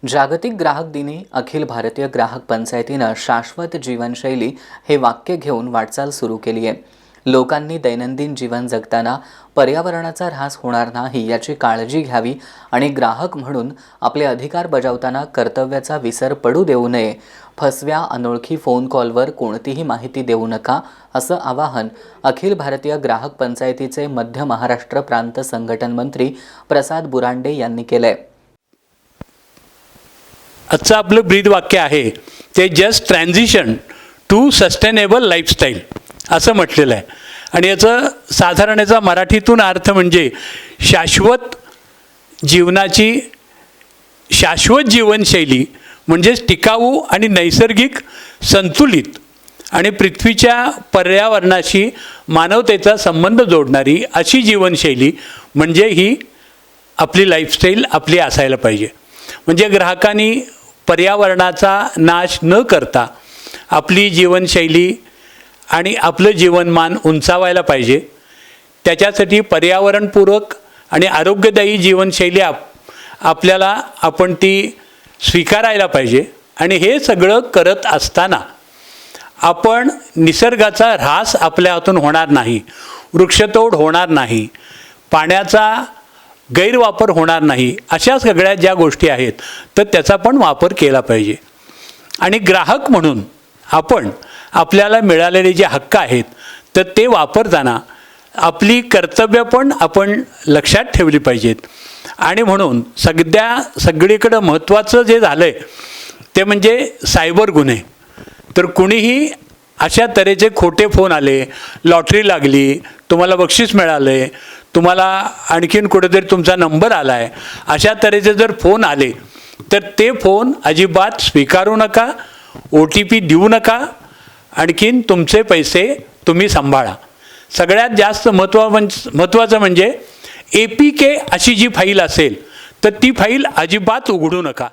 जागतिक ग्राहक दिनी अखिल भारतीय ग्राहक पंचायतीनं शाश्वत जीवनशैली हे वाक्य घेऊन वाटचाल सुरू केली आहे. लोकांनी दैनंदिन जीवन जगताना पर्यावरणाचा ऱ्हास होणार नाही याची काळजी घ्यावी आणि ग्राहक म्हणून आपले अधिकार बजावताना कर्तव्याचा विसर पडू देऊ नये. फसव्या अनोळखी फोन कॉलवर कोणतीही माहिती देऊ नका असं आवाहन अखिल भारतीय ग्राहक पंचायतीचे मध्य महाराष्ट्र प्रांत संघटन मंत्री प्रसाद बुरांडे यांनी केलंय. आजचं आपलं ब्रीद वाक्य आहे ते just transition to sustainable lifestyle असं म्हटलेलं आहे. आणि याचं साधारण याचा मराठीतून अर्थ म्हणजे शाश्वत जीवनशैली म्हणजेच टिकाऊ आणि नैसर्गिक संतुलित आणि पृथ्वीच्या पर्यावरणाशी मानवतेचा संबंध जोडणारी अशी जीवनशैली म्हणजे ही आपली लाईफस्टाईल आपली असायला पाहिजे. म्हणजे ग्राहकांनी पर्यावरणाचा नाश न करता आपली जीवनशैली आणि आपलं जीवनमान उंचावायला पाहिजे. त्याच्यासाठी पर्यावरणपूरक आणि आरोग्यदायी जीवनशैली आपण ती स्वीकारायला पाहिजे. आणि हे सगळं करत असताना आपण निसर्गाचा ऱ्हास आपल्या हातून होणार नाही, वृक्षतोड होणार नाही, पाण्याचा गैरवापर होणार नाही, अशा सगळ्या ज्या गोष्टी आहेत तर त्याचा पण वापर केला पाहिजे. आणि ग्राहक म्हणून आपल्याला मिळालेले जे हक्क आहेत तर ते वापरताना आपली कर्तव्य पण आपण लक्षात ठेवली पाहिजेत. आणि म्हणून सगळीकडं महत्त्वाचं जे झालं आहे ते म्हणजे सायबर गुन्हे. तर कुणीही अशा तऱ्हेचे खोटे फोन आले, लॉटरी लागली, तुम्हाला बक्षीस मिळालं आहे, तुम्हाला आणखीन कुठेतरी तुमचा नंबर आला आहे, अशा तऱ्हेचे जर फोन आले तर ते फोन अजिबात स्वीकारू नका, OTP देऊ नका, आणखीन तुमचे पैसे तुम्ही सांभाळा. सगळ्यात जास्त महत्त्वाचं म्हणजे APK अशी जी फाईल असेल तर ती फाईल अजिबात उघडू नका.